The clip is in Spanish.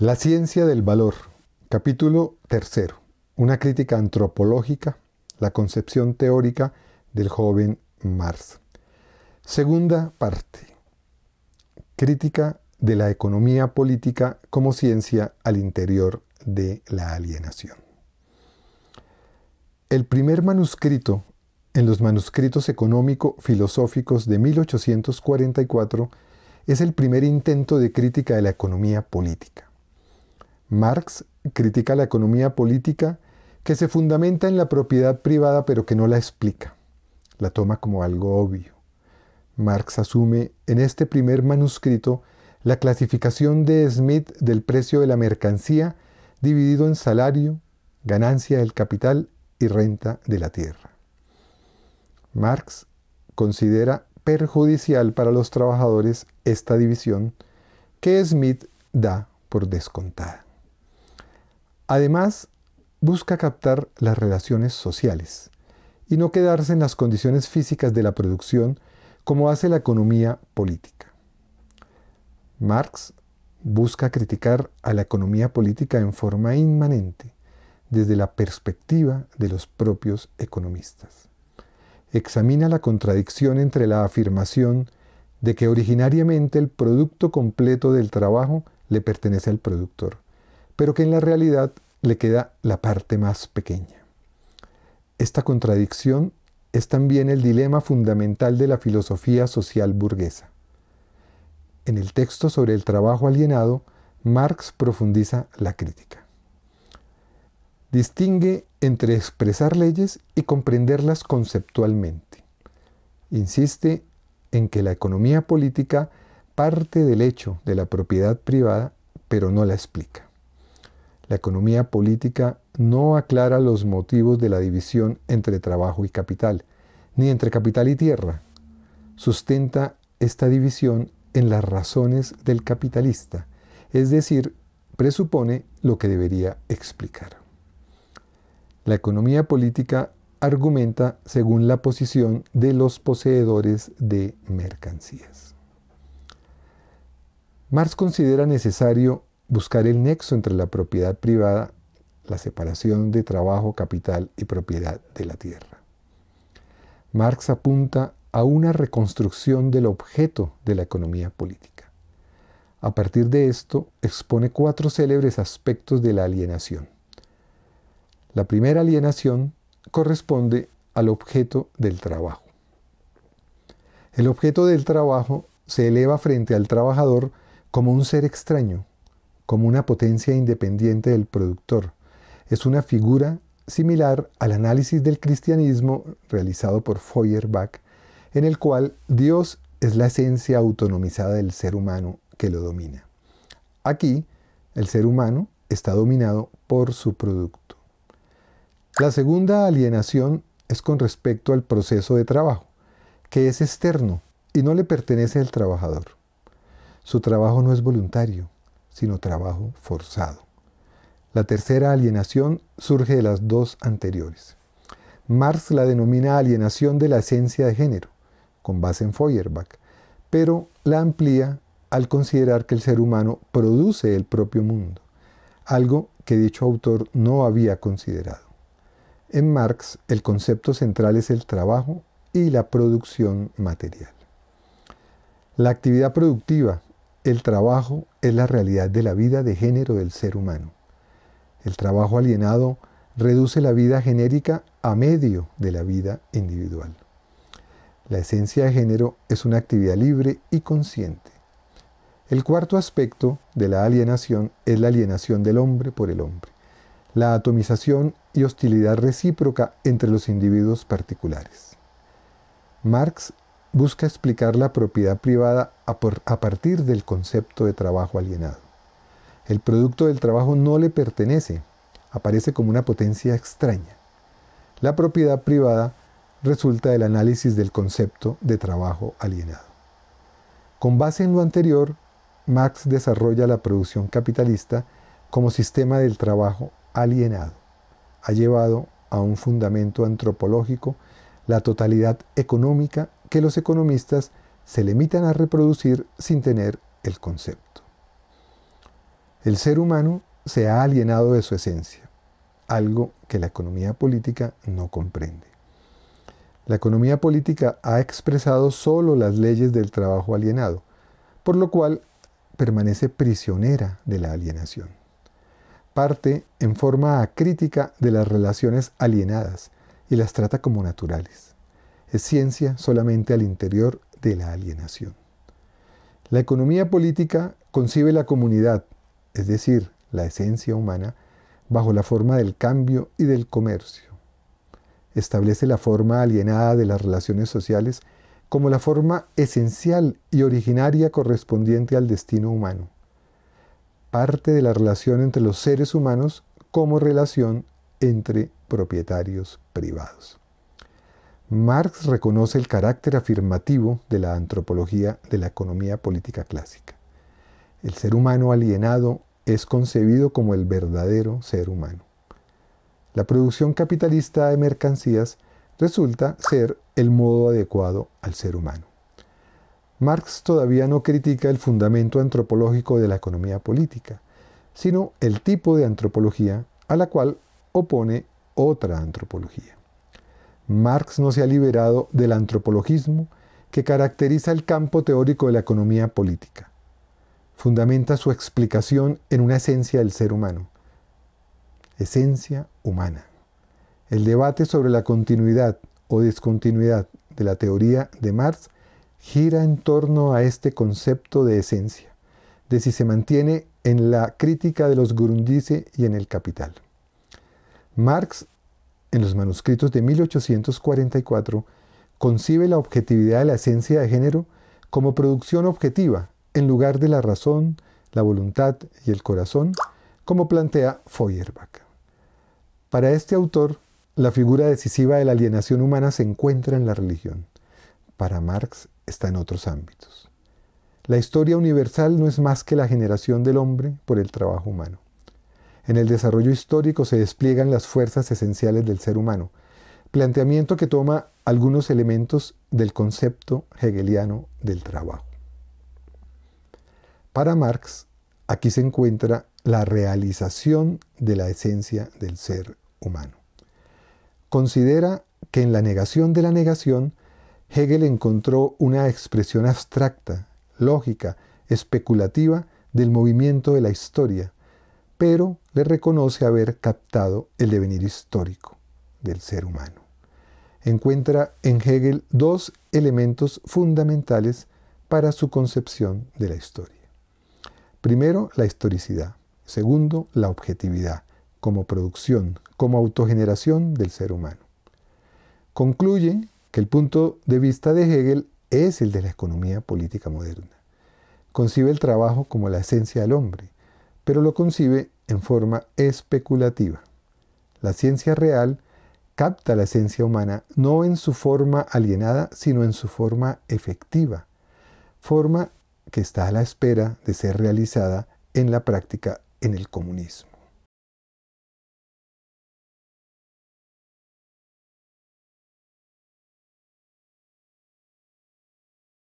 La ciencia del valor. Capítulo tercero. Una crítica antropológica, la concepción teórica del joven Marx. Segunda parte. Crítica de la economía política como ciencia al interior de la alienación. El primer manuscrito en los manuscritos económico-filosóficos de 1844 es el primer intento de crítica de la economía política. Marx critica la economía política que se fundamenta en la propiedad privada pero que no la explica, la toma como algo obvio. Marx asume en este primer manuscrito la clasificación de Smith del precio de la mercancía dividido en salario, ganancia del capital y renta de la tierra. Marx considera perjudicial para los trabajadores esta división que Smith da por descontada. Además, busca captar las relaciones sociales y no quedarse en las condiciones físicas de la producción como hace la economía política. Marx busca criticar a la economía política en forma inmanente desde la perspectiva de los propios economistas. Examina la contradicción entre la afirmación de que originariamente el producto completo del trabajo le pertenece al productor, pero que en la realidad le queda la parte más pequeña. Esta contradicción es también el dilema fundamental de la filosofía social burguesa. En el texto sobre el trabajo alienado, Marx profundiza la crítica. Distingue entre expresar leyes y comprenderlas conceptualmente. Insiste en que la economía política parte del hecho de la propiedad privada, pero no la explica. La economía política no aclara los motivos de la división entre trabajo y capital, ni entre capital y tierra. Sustenta esta división en las razones del capitalista, es decir, presupone lo que debería explicar. La economía política argumenta según la posición de los poseedores de mercancías. Marx considera necesario buscar el nexo entre la propiedad privada, la separación de trabajo, capital y propiedad de la tierra. Marx apunta a una reconstrucción del objeto de la economía política. A partir de esto, expone 4 célebres aspectos de la alienación. La primera alienación corresponde al objeto del trabajo. El objeto del trabajo se eleva frente al trabajador como un ser extraño, como una potencia independiente del productor. Es una figura similar al análisis del cristianismo realizado por Feuerbach, en el cual Dios es la esencia autonomizada del ser humano que lo domina. Aquí, el ser humano está dominado por su producto. La segunda alienación es con respecto al proceso de trabajo, que es externo y no le pertenece al trabajador. Su trabajo no es voluntario, sino trabajo forzado. La tercera alienación surge de las 2 anteriores. Marx la denomina alienación de la esencia de género, con base en Feuerbach, pero la amplía al considerar que el ser humano produce el propio mundo, algo que dicho autor no había considerado. En Marx, el concepto central es el trabajo y la producción material. La actividad productiva, el trabajo, es la realidad de la vida de género del ser humano. El trabajo alienado reduce la vida genérica a medio de la vida individual. La esencia de género es una actividad libre y consciente. El cuarto aspecto de la alienación es la alienación del hombre por el hombre, la atomización y hostilidad recíproca entre los individuos particulares. Marx busca explicar la propiedad privada a partir del concepto de trabajo alienado. El producto del trabajo no le pertenece, aparece como una potencia extraña. La propiedad privada resulta del análisis del concepto de trabajo alienado. Con base en lo anterior, Marx desarrolla la producción capitalista como sistema del trabajo alienado. Ha llevado a un fundamento antropológico la totalidad económica que los economistas se limitan a reproducir sin tener el concepto. El ser humano se ha alienado de su esencia, algo que la economía política no comprende. La economía política ha expresado solo las leyes del trabajo alienado, por lo cual permanece prisionera de la alienación. Parte en forma acrítica de las relaciones alienadas y las trata como naturales. Es ciencia solamente al interior de la alienación. La economía política concibe la comunidad, es decir, la esencia humana, bajo la forma del cambio y del comercio. Establece la forma alienada de las relaciones sociales como la forma esencial y originaria correspondiente al destino humano. Parte de la relación entre los seres humanos como relación entre propietarios privados. Marx reconoce el carácter afirmativo de la antropología de la economía política clásica. El ser humano alienado es concebido como el verdadero ser humano. La producción capitalista de mercancías resulta ser el modo adecuado al ser humano. Marx todavía no critica el fundamento antropológico de la economía política, sino el tipo de antropología a la cual opone otra antropología. Marx no se ha liberado del antropologismo que caracteriza el campo teórico de la economía política. Fundamenta su explicación en una esencia del ser humano. Esencia humana. El debate sobre la continuidad o discontinuidad de la teoría de Marx gira en torno a este concepto de esencia, de si se mantiene en la crítica de los Grundrisse y en el Capital. Marx, en los manuscritos de 1844, concibe la objetividad de la esencia de género como producción objetiva, en lugar de la razón, la voluntad y el corazón, como plantea Feuerbach. Para este autor, la figura decisiva de la alienación humana se encuentra en la religión. Para Marx está en otros ámbitos. La historia universal no es más que la generación del hombre por el trabajo humano. En el desarrollo histórico se despliegan las fuerzas esenciales del ser humano, planteamiento que toma algunos elementos del concepto hegeliano del trabajo. Para Marx, aquí se encuentra la realización de la esencia del ser humano. Considera que en la negación de la negación, Hegel encontró una expresión abstracta, lógica, especulativa del movimiento de la historia, pero le reconoce haber captado el devenir histórico del ser humano. Encuentra en Hegel dos elementos fundamentales para su concepción de la historia. Primero, la historicidad. Segundo, la objetividad, como producción, como autogeneración del ser humano. Concluye que el punto de vista de Hegel es el de la economía política moderna. Concibe el trabajo como la esencia del hombre, pero lo concibe en forma especulativa. La ciencia real capta la esencia humana no en su forma alienada, sino en su forma efectiva, forma que está a la espera de ser realizada en la práctica en el comunismo.